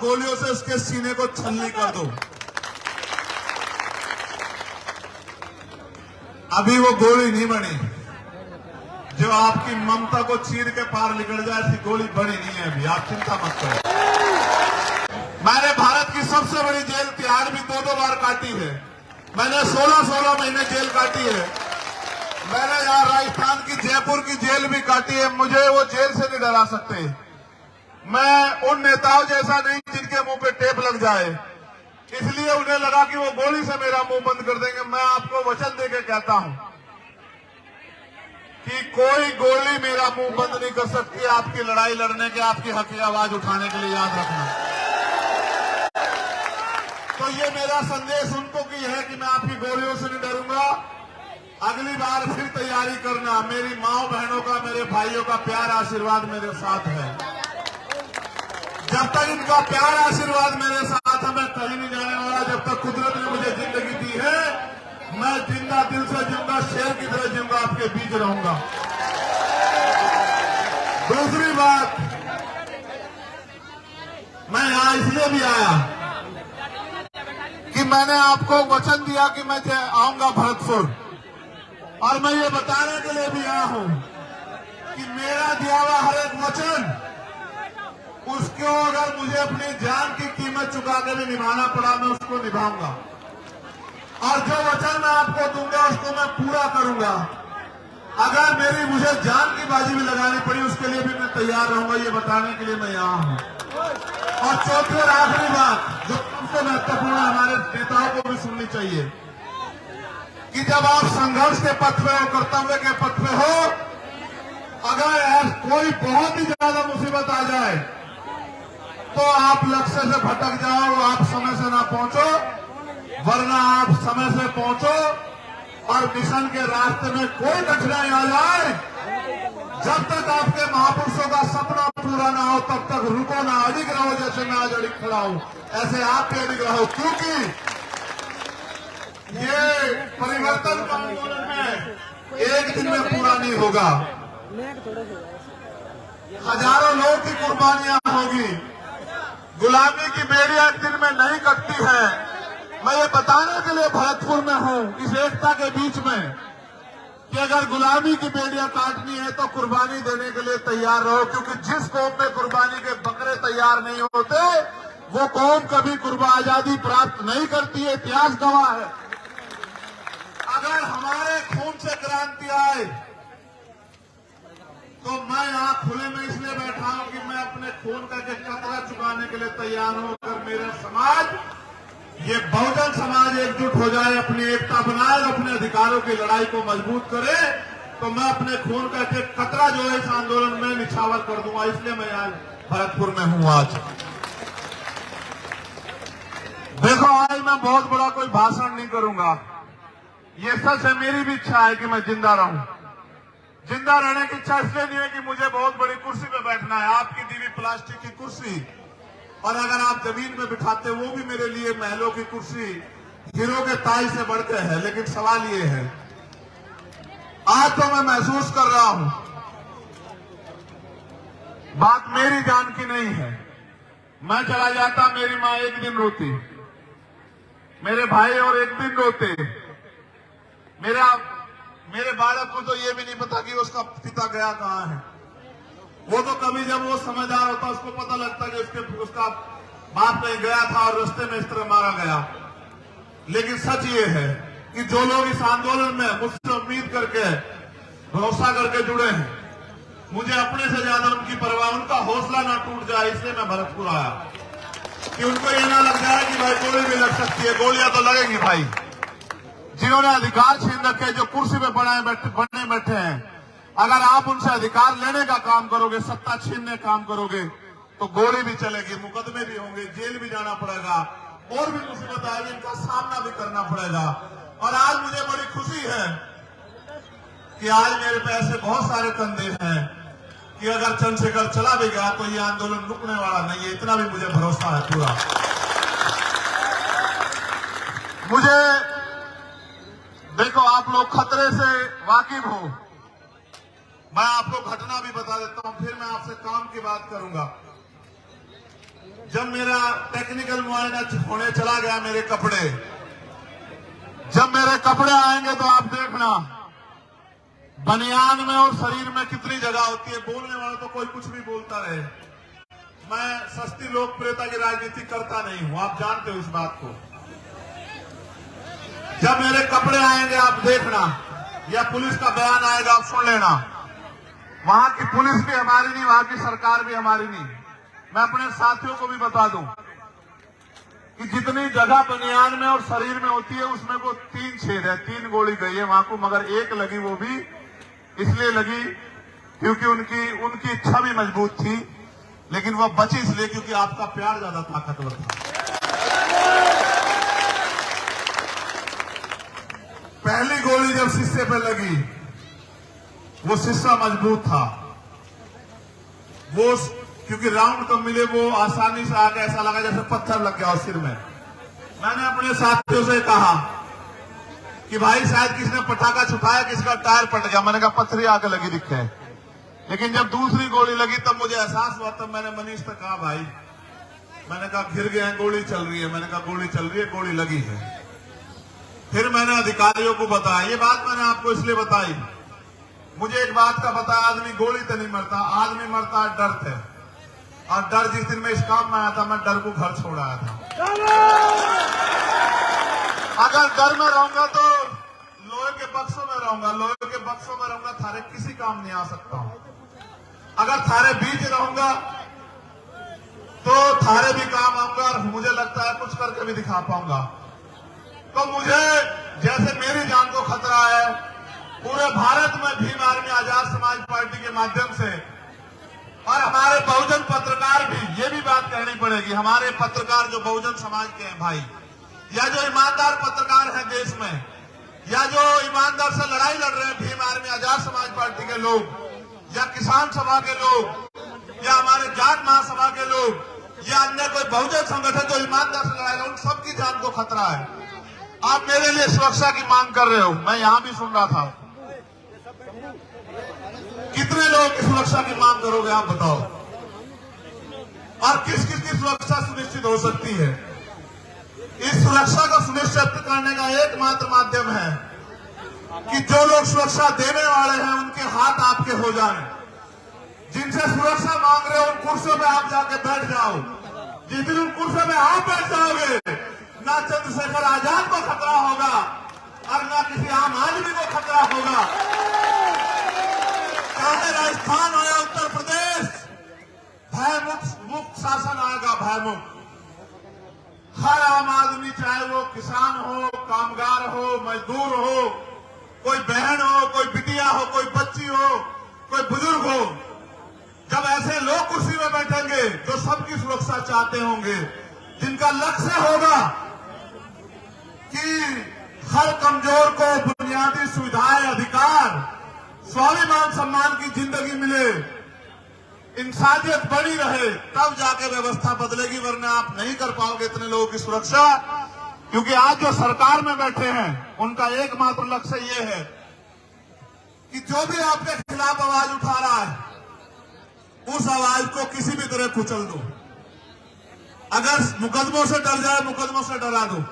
गोलियों से उसके सीने को छलनी कर दो। अभी वो गोली नहीं बनी जो आपकी ममता को चीर के पार निकल जाए, ऐसी गोली बनी नहीं है अभी, आप चिंता मत करो। मैंने भारत की सबसे बड़ी जेल तिहाड़ भी 2-2 बार काटी है। मैंने 16-16 महीने जेल काटी है। मैंने यहाँ राजस्थान की जयपुर की जेल भी काटी है। मुझे वो जेल से नहीं डरा सकते। मैं उन नेताओं जैसा नहीं जिनके मुंह पे टेप लग जाए, इसलिए उन्हें लगा कि वो गोली से मेरा मुंह बंद कर देंगे। मैं आपको वचन देके कहता हूं कि कोई गोली मेरा मुंह बंद नहीं कर सकती आपकी लड़ाई लड़ने के, आपकी हक की आवाज उठाने के लिए, याद रखना। तो ये मेरा संदेश उनको की है कि मैं आपकी गोलियों से नहीं डरूंगा। अगली बार फिर तैयारी करना। मेरी माओ बहनों का, मेरे भाइयों का प्यार आशीर्वाद मेरे साथ है। जब तक इनका प्यार आशीर्वाद मेरे साथ है, मैं कहीं नहीं जाने वाला। जब तक कुदरत ने मुझे जिंदगी दी है, मैं जिंदा दिल से जिंदा शेर की तरह जिंदा आपके बीच रहूंगा। दूसरी बात, मैं यहां इसलिए भी आया कि मैंने आपको वचन दिया कि मैं आऊंगा भरतपुर, और मैं ये बताने के लिए भी आया हूं कि मेरा दिया हुआ हर एक वचन, उसको अगर मुझे अपनी जान की कीमत चुका के भी निभाना पड़ा, मैं उसको निभाऊंगा। और जो वचन मैं आपको दूंगा उसको मैं पूरा करूंगा। अगर मुझे जान की बाजी भी लगानी पड़ी, उसके लिए भी मैं तैयार रहूंगा। ये बताने के लिए मैं यहाँ हूँ। और चौथी और आखिरी बात जो सबसे महत्वपूर्ण है, हमारे नेताओं को भी सुननी चाहिए कि जब आप संघर्ष के पथ पे हो, कर्तव्य के पथ पे हो, अगर कोई बहुत ही ज्यादा मुसीबत आ जाए तो आप लक्ष्य से भटक जाओ, आप समय से ना पहुंचो, वरना आप समय से पहुंचो और मिशन के रास्ते में कोई कठिनाई आ जाए, जब तक आपके महापुरुषों का सपना पूरा ना हो तब तक रुको ना, अडिग रहो। जैसे मैं आज अडिग खड़ा हूं, ऐसे आप भी अडिग रहो, क्योंकि ये परिवर्तन का आंदोलन में एक दिन में पूरा नहीं होगा। हजारों लोग की कुर्बानियां होगी। गुलामी की बेड़ियां एक दिन में नहीं कटती है। मैं ये बताने के लिए भरतपुर में हूं, इस एकता के बीच में, कि अगर गुलामी की बेड़ियां काटनी है तो कुर्बानी देने के लिए तैयार रहो, क्योंकि जिस कौम में कुर्बानी के बकरे तैयार नहीं होते, वो कौम कभी आजादी प्राप्त नहीं करती है। इतिहास गवाह है। अगर हमारे खून से क्रांति आए तो मैं यहाँ खुले में इसलिए बैठा हूं कि मैं अपने खून का कतरा चुकाने के लिए तैयार हूं। अगर मेरा समाज, ये बहुजन समाज एकजुट हो जाए, अपनी एकता बनाए, अपने अधिकारों की लड़ाई को मजबूत करे, तो मैं अपने खून का एक कतरा जो है इस आंदोलन में निछावर कर दूंगा। इसलिए मैं आज भरतपुर में हूं। आज देखो, आज मैं बहुत बड़ा कोई भाषण नहीं करूंगा। ये सच है, मेरी भी इच्छा है कि मैं जिंदा रहूं। जिंदा रहने की इच्छा इसलिए नहीं है कि मुझे बहुत बड़ी कुर्सी पे बैठना है, आपकी दी हुई प्लास्टिक की कुर्सी, और अगर आप जमीन में बिठाते वो भी मेरे लिए महलों की कुर्सी, हीरो के ताज से बढ़कर है। लेकिन सवाल ये है, आज तो मैं महसूस कर रहा हूं, बात मेरी जान की नहीं है। मैं चला जाता, मेरी मां एक दिन रोती, मेरे भाई और एक दिन रोते, मेरे बालक को तो ये भी नहीं पता कि उसका पिता गया कहां है। वो तो कभी जब वो समझदार होता उसको पता लगता कि उसका बाप कहीं गया था और रास्ते में इस तरह मारा गया। लेकिन सच ये है कि जो लोग इस आंदोलन में मुझसे उम्मीद करके, भरोसा करके जुड़े हैं, मुझे अपने से ज्यादा उनकी परवाह, उनका हौसला ना टूट जाए, इसलिए मैं भरतपुर आया कि उनको ये ना लग जाए कि भाई गोली भी लग सकती है। गोलियां तो लगेंगी भाई। जिन्होंने अधिकार छीन रखे, जो कुर्सी पे बने बैठे हैं, अगर आप उनसे अधिकार लेने का काम करोगे, सत्ता छीनने का काम करोगे, तो गोली भी चलेगी, मुकदमे भी होंगे, जेल भी जाना पड़ेगा, और भी मुसीबत आएगी, इनका सामना भी करना पड़ेगा। और आज मुझे बड़ी खुशी है कि आज मेरे पे ऐसे बहुत सारे कंधे हैं कि अगर चंद्रशेखर चला भी गया तो ये आंदोलन रुकने वाला नहीं है, इतना भी मुझे भरोसा है पूरा। मुझे देखो, आप लोग खतरे से वाकिफ हो, मैं आपको घटना भी बता देता हूं, फिर मैं आपसे काम की बात करूंगा। जब मेरा टेक्निकल मुआयना होने चला गया, मेरे कपड़े, जब मेरे कपड़े आएंगे तो आप देखना बनियान में और शरीर में कितनी जगह होती है। बोलने वाला तो कोई कुछ भी बोलता रहे, मैं सस्ती लोकप्रियता की राजनीति करता नहीं हूं, आप जानते हो इस बात को। जब मेरे कपड़े आएंगे आप देखना, या पुलिस का बयान आएगा आप सुन लेना, वहां की पुलिस भी हमारी नहीं, वहां की सरकार भी हमारी नहीं। मैं अपने साथियों को भी बता दूं कि जितनी जगह बनियान में और शरीर में होती है उसमें वो 3 छेद है, 3 गोली गई है वहां को, मगर एक लगी, वो भी इसलिए लगी क्योंकि उनकी इच्छा भी मजबूत थी, लेकिन वो बची इसलिए क्योंकि आपका प्यार ज्यादा ताकतवर था। पहली गोली जब शीशे पे लगी, वो शीशा मजबूत था, वो क्योंकि राउंड कम मिले, वो आसानी से आके ऐसा लगा जैसे पत्थर लग गया सिर में। मैंने अपने साथियों से कहा कि भाई शायद किसी ने पटाखा छुपाया, किसका टायर पट गया। मैंने कहा पत्थरी आके लगी दिखे। लेकिन जब दूसरी गोली लगी तब मुझे एहसास हुआ, तब मैंने मनीष से कहा भाई, मैंने कहा घिर गए हैं, गोली चल रही है। मैंने कहा गोली चल रही है, गोली लगी है। फिर मैंने अधिकारियों को बताया, ये बात मैंने आपको इसलिए बताई, मुझे एक बात का पता, आदमी गोली तो नहीं मरता, आदमी मरता है डर से। और डर जिस दिन मैं इस काम में आया था, मैं डर को घर छोड़ आया था। अगर डर में रहूंगा तो लोहे के बक्सों में रहूंगा, लोहे के बक्सों में रहूंगा, थारे किसी काम नहीं आ सकता हूं। अगर थारे बीच रहूंगा तो थारे भी काम आऊंगा, और मुझे लगता है कुछ करके भी दिखा पाऊंगा। तो मुझे जैसे मेरी जान को खतरा है, पूरे भारत में भीम आर्मी आजाद समाज पार्टी के माध्यम से, और हमारे बहुजन पत्रकार भी, ये भी बात कहनी पड़ेगी, हमारे पत्रकार जो बहुजन समाज के हैं भाई, या जो ईमानदार पत्रकार हैं देश में, या जो ईमानदार से लड़ाई लड़ रहे हैं भीम आर्मी आजाद समाज पार्टी के लोग, या किसान सभा के लोग, या हमारे जाट महासभा के लोग, या अन्य कोई बहुजन संगठन जो ईमानदार से लड़ाई, उन सबकी जान को खतरा है। आप मेरे लिए सुरक्षा की मांग कर रहे हो, मैं यहां भी सुन रहा था। कितने लोगों की सुरक्षा की मांग करोगे आप बताओ, और किस किस की सुरक्षा सुनिश्चित हो सकती है? इस सुरक्षा को सुनिश्चित करने का एकमात्र माध्यम है कि जो लोग सुरक्षा देने वाले हैं उनके हाथ आपके हो जाएं। जिनसे सुरक्षा मांग रहे हो उन कुर्सियों पे आप जाके बैठ जाओ। जिस दिन उन कुर्सियों पे आप बैठ जाओगे, ना चंद्रशेखर आजाद को खतरा होगा और ना किसी आम आदमी को खतरा होगा। चाहे राजस्थान हो या उत्तर प्रदेश, भयमुक्त शासन आएगा, भयमुक्त। हर आम आदमी, चाहे वो किसान हो, कामगार हो, मजदूर हो, कोई बहन हो, कोई बिटिया हो, कोई बच्ची हो, कोई बुजुर्ग हो, जब ऐसे लोग कुर्सी में बैठेंगे जो सबकी सुरक्षा चाहते होंगे, जिनका लक्ष्य होगा कि हर कमजोर को बुनियादी सुविधाएं, अधिकार, स्वाभिमान सम्मान की जिंदगी मिले, इंसानियत बनी रहे, तब जाके व्यवस्था बदलेगी, वरना आप नहीं कर पाओगे इतने लोगों की सुरक्षा। क्योंकि आज जो सरकार में बैठे हैं उनका एकमात्र लक्ष्य ये है कि जो भी आपके खिलाफ आवाज उठा रहा है, उस आवाज को किसी भी तरह कुचल दो। अगर मुकदमों से डर जाए, मुकदमों से डरा दो।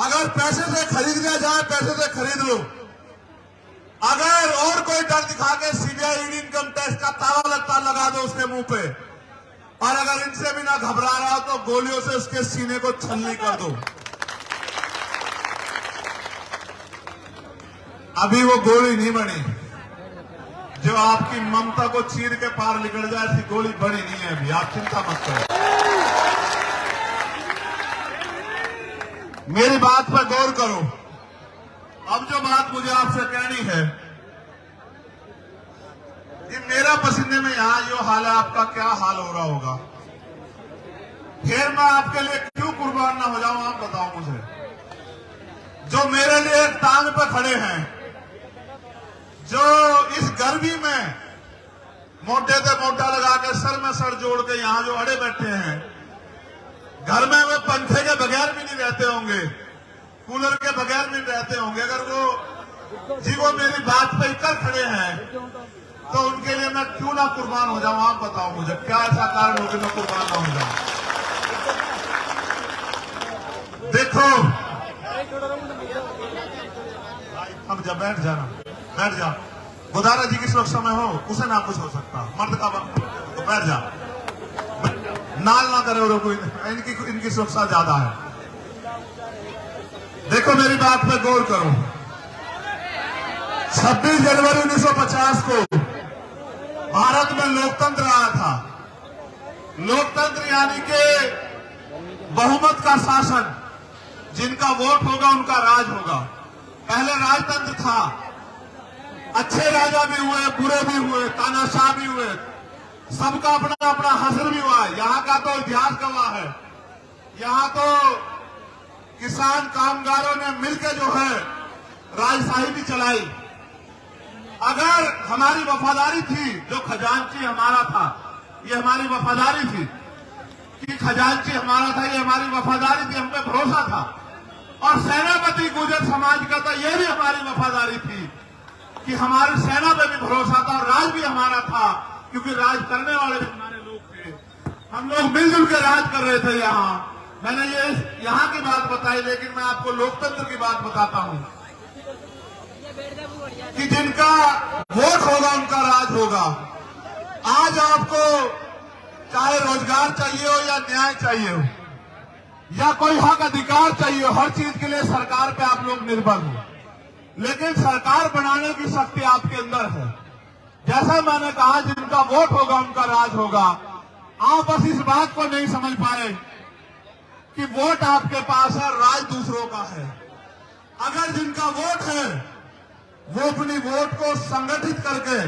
अगर पैसे से खरीद लिया जाए, पैसे से खरीद लो। अगर और कोई डर दिखा के सीबीआई, ईडी, इनकम टैक्स का ताला लगता लगा दो उसके मुंह पे, और अगर इनसे भी ना घबरा रहा हो तो गोलियों से उसके सीने को छलनी कर दो। अभी वो गोली नहीं बनी जो आपकी ममता को चीर के पार निकल जाए, ऐसी गोली बनी नहीं है अभी, आप चिंता मत करो। मेरी बात पर गौर करो। अब जो बात मुझे आपसे कहनी है, कि मेरा पसीने में यहां जो हाल है, आपका क्या हाल हो रहा होगा। फिर मैं आपके लिए क्यों कुर्बान ना हो जाऊं, आप बताओ मुझे। जो मेरे लिए एक टांग पर खड़े हैं, जो इस गर्मी में मोटे से मोटा लगा के, सर में सर जोड़ के यहां जो अड़े बैठे हैं, घर में वे पंखे के बगैर भी नहीं रहते होंगे, कूलर के बगैर भी रहते होंगे। अगर वो मेरी बात पे कर खड़े हैं तो उनके लिए मैं क्यों ना कुर्बान हो जाऊं, आप बताओ मुझे। क्या ऐसा कारण हो कि मैं कुर्बान ना हो जाऊं। जा, बैठ जाना, बैठ जा। गोदारा जी की सुरक्षा में हो, उसे ना कुछ हो सकता, मर्द का तो बैठ जा, नाल ना करे और कोई, इनकी सुरक्षा ज्यादा है। देखो मेरी बात पे गौर करो। 26 जनवरी 1950 को भारत में लोकतंत्र आया था। लोकतंत्र यानी के बहुमत का शासन, जिनका वोट होगा उनका राज होगा। पहले राजतंत्र था, अच्छे राजा भी हुए, बुरे भी हुए, तानाशाह भी हुए, सबका अपना अपना हश्र भी हुआ है। यहाँ का तो इतिहास गवाह है। यहाँ तो किसान कामगारों ने मिलकर जो है राजशाही भी चलाई। अगर हमारी वफादारी थी, जो खजांची हमारा था, ये हमारी वफादारी थी कि खजांची हमारा था, ये हमारी वफादारी थी, हम पे भरोसा था। और सेनापति गुर्जर समाज का था, ये भी हमारी वफादारी थी कि हमारी सेना पे भी भरोसा था और राज भी हमारा था, क्योंकि राज करने वाले भी हमारे लोग थे। हम लोग मिलजुल के राज कर रहे थे। मैंने ये यहाँ की बात बताई, लेकिन मैं आपको लोकतंत्र की बात बताता हूँ कि जिनका वोट होगा उनका राज होगा। आज आपको चाहे रोजगार चाहिए हो या न्याय चाहिए हो या कोई हक अधिकार चाहिए हो, हर चीज के लिए सरकार पे आप लोग निर्भर हो, लेकिन सरकार बनाने की शक्ति आपके अंदर है। जैसा मैंने कहा, जिनका वोट होगा उनका राज होगा। आप बस इस बात को नहीं समझ पाए कि वोट आपके पास है, राज दूसरों का है। अगर जिनका वोट है वो अपनी वोट को संगठित करके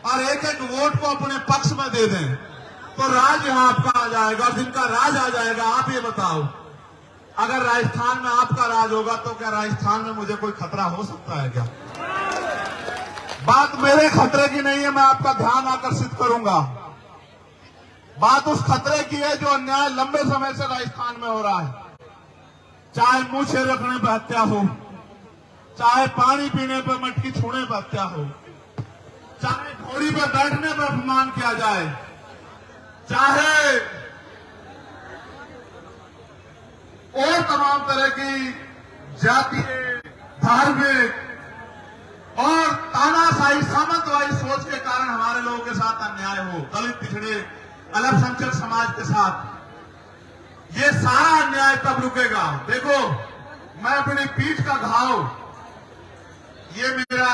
और एक एक वोट को अपने पक्ष में दे दें तो राज यहां आपका आ जाएगा। और जिनका राज आ जाएगा, आप ये बताओ, अगर राजस्थान में आपका राज होगा तो क्या राजस्थान में मुझे कोई खतरा हो सकता है क्या? बात मेरे खतरे की नहीं है, मैं आपका ध्यान आकर्षित करूंगा। बात उस खतरे की है जो अन्याय लंबे समय से राजस्थान में हो रहा है। चाहे मूछें रखने पर हत्या हो, चाहे पानी पीने पर, मटकी छूने पर हत्या हो, चाहे घोड़ी पर बैठने पर अपमान किया जाए, चाहे और तमाम तरह की जातीय, धार्मिक और तानाशाही सामंतवादी सोच के कारण हमारे लोगों के साथ अन्याय हो, दलित, पिछड़े, अल्पसंख्यक समाज के साथ, ये सारा अन्याय तब रुकेगा। देखो, मैं अपनी पीठ का घाव, ये मेरा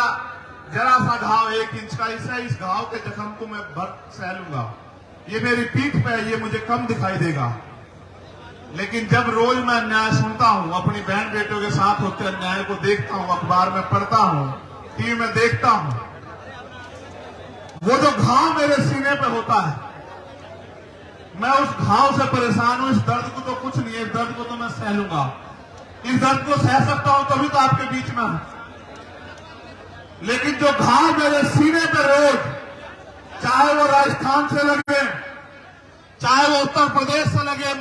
जरा सा घाव 1 इंच का, इस घाव के जख्म को मैं भर सह लूंगा। ये मेरी पीठ पे है, ये मुझे कम दिखाई देगा, लेकिन जब रोज मैं अन्याय सुनता हूं, अपनी बहन बेटों के साथ होते अन्याय को देखता हूं, अखबार में पढ़ता हूं, टीवी में देखता हूं, वो जो घाव मेरे सीने पे होता है, मैं उस घाव से परेशान हूं। इस दर्द को तो कुछ नहीं है, इस दर्द को तो मैं सह लूंगा। इस दर्द को सह सकता हूं तभी तो आपके बीच में हूं, लेकिन जो घाव मेरे सीने पे रोज, चाहे वो राजस्थान से लगे, चाहे वो उत्तर प्रदेश से लगे,